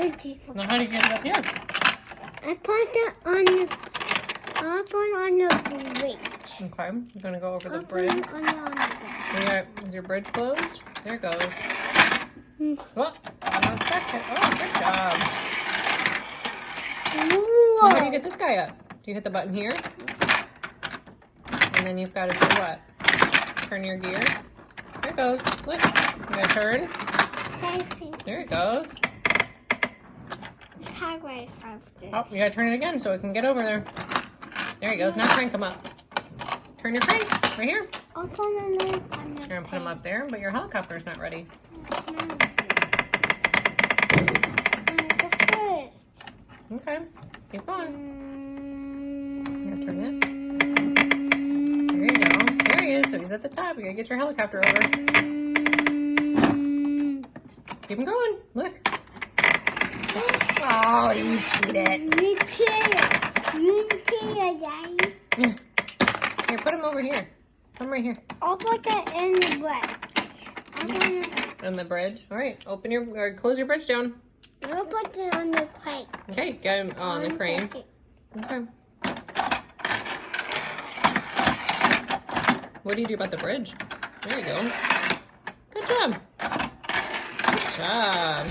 Now how did you get it up here? I put it on the bridge. Okay, you're gonna go over the I put bridge. it on the Yeah, is your bridge closed? There it goes. Well, 1 second. Oh, good job. Whoa. How do you get this guy up? Do you hit the button here? And then you've got to do what? Turn your gear. There it goes. Look. You gotta turn. There it goes. Oh, you gotta turn it again so it can get over there. There he goes. Now crank him up. Turn your crank. Right here. I'll put a little on the You're gonna put him up there, but your helicopter's not ready. first. Okay. Keep going. You gotta turn it. There you go. There he is. So he's at the top. You gotta get your helicopter over. Keep him going. Look. Oh, you cheated. You cheated, Daddy. Yeah. Here, put him over here. Put him right here. I'll put that in the bridge. On the bridge. All right. Open your, or close your bridge down. I'll put it on the crate. Okay. Get him on the crane. Okay. What do you do about the bridge? There you go. Good job. Good job.